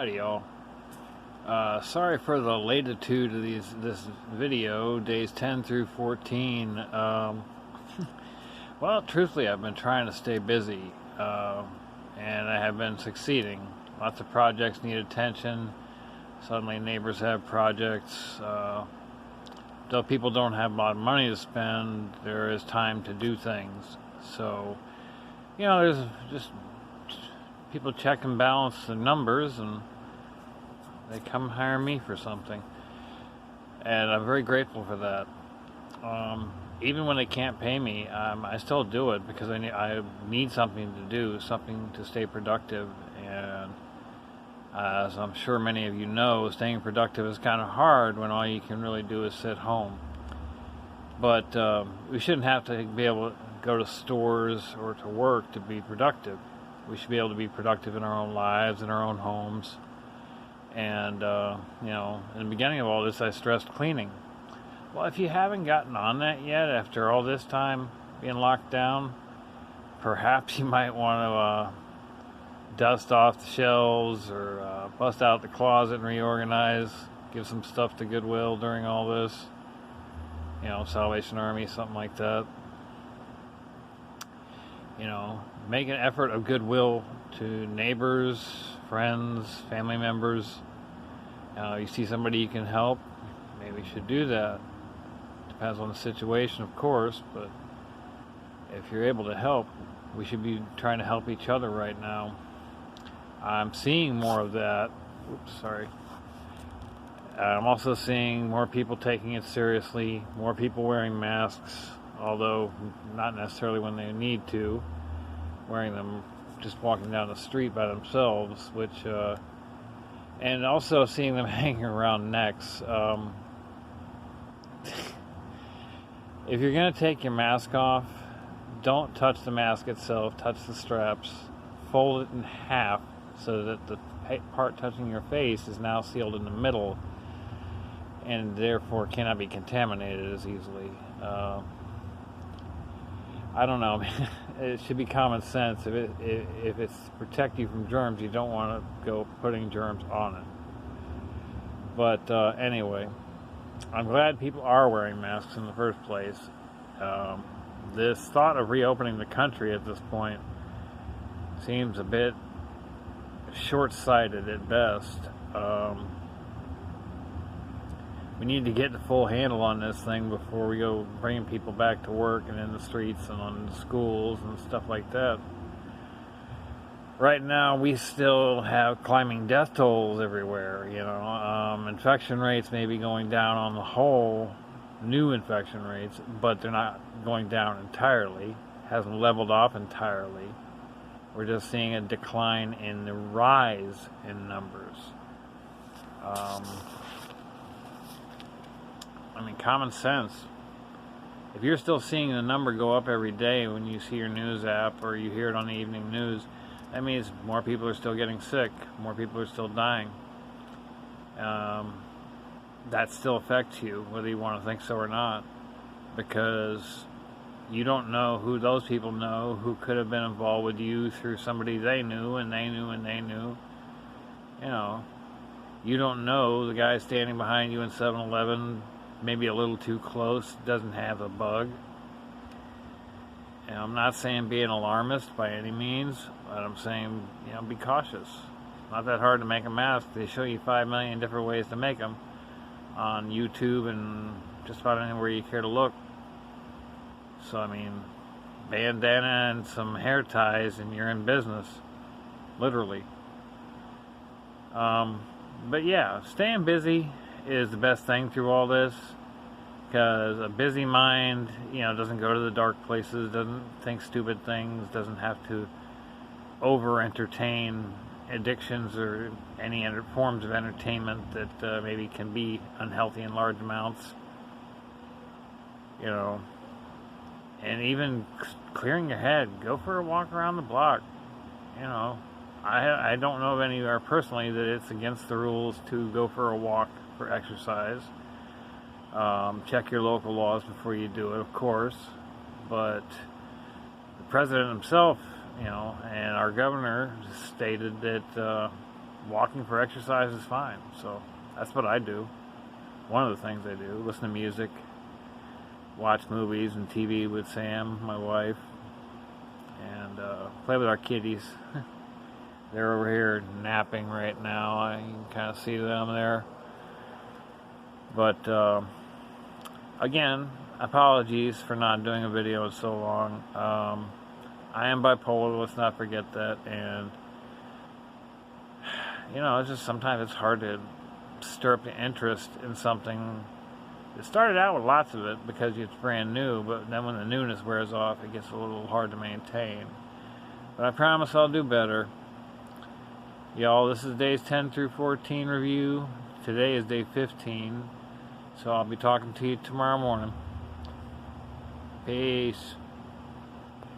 Howdy, y'all. Sorry for the latitude of this video, days 10 through 14. Well, truthfully, I've been trying to stay busy, and I have been succeeding. Lots of projects need attention. Suddenly, neighbors have projects. Though people don't have a lot of money to spend, there is time to do things. So, there's just people check and balance the numbers, and they come hire me for something, and I'm very grateful for that. Even when they can't pay me, I still do it because I need something to do, something to stay productive. And as I'm sure many of you know, staying productive is kind of hard when all you can really do is sit home. But we shouldn't have to be able to go to stores or to work to be productive. We should be able to be productive in our own lives, in our own homes. And, in the beginning of all this, I stressed cleaning. Well, if you haven't gotten on that yet, after all this time being locked down, perhaps you might want to dust off the shelves or bust out the closet and reorganize, give some stuff to Goodwill during all this. Salvation Army, something like that. Make an effort of goodwill to neighbors, friends, family members. You see somebody you can help, maybe you should do that. Depends on the situation, of course, but if you're able to help, we should be trying to help each other right now. I'm seeing more of that. I'm also seeing more people taking it seriously, more people wearing masks, although not necessarily when they need to, wearing them just walking down the street by themselves, and also seeing them hanging around necks. If you're going to take your mask off, don't touch the mask itself, touch the straps, fold it in half so that the part touching your face is now sealed in the middle and therefore cannot be contaminated as easily. I don't know. It should be common sense. If it's to protect you from germs, you don't want to go putting germs on it. But anyway, I'm glad people are wearing masks in the first place. This thought of reopening the country at this point seems a bit short-sighted at best. We need to get the full handle on this thing before we go bringing people back to work and in the streets and on the schools and stuff like that. Right now, we still have climbing death tolls everywhere. Infection rates may be going down on the whole, new infection rates, but they're not going down entirely. Hasn't leveled off entirely. We're just seeing a decline in the rise in numbers. Common sense. If you're still seeing the number go up every day when you see your news app or you hear it on the evening news, that means more people are still getting sick, more people are still dying. That still affects you, whether you want to think so or not, because you don't know who those people know who could have been involved with you through somebody they knew and they knew and they knew. You don't know the guy standing behind you in 7-Eleven, maybe a little too close, doesn't have a bug. And I'm not saying be an alarmist by any means, but I'm saying, be cautious. Not that hard to make a mask. They show you 5 million different ways to make them on YouTube and just about anywhere you care to look. So, bandana and some hair ties and you're in business. Literally. But yeah, staying busy is the best thing through all this, because a busy mind, doesn't go to the dark places, doesn't think stupid things, doesn't have to over-entertain addictions or any forms of entertainment that maybe can be unhealthy in large amounts. And even clearing your head, go for a walk around the block. I don't know of anywhere personally that it's against the rules to go for a walk for exercise. Check your local laws before you do it, of course. But the president himself, and our governor stated that walking for exercise is fine. So that's what I do. One of the things I do: listen to music, watch movies and TV with Sam, my wife, and play with our kitties. They're over here napping right now. I can kind of see them there. But again, apologies for not doing a video in so long. I am bipolar, let's not forget that. And, you know, it's just sometimes it's hard to stir up the interest in something. It started out with lots of it because it's brand new, but then when the newness wears off, it gets a little hard to maintain. But I promise I'll do better. Y'all, this is days 10 through 14 review. Today is day 15. So I'll be talking to you tomorrow morning. Peace.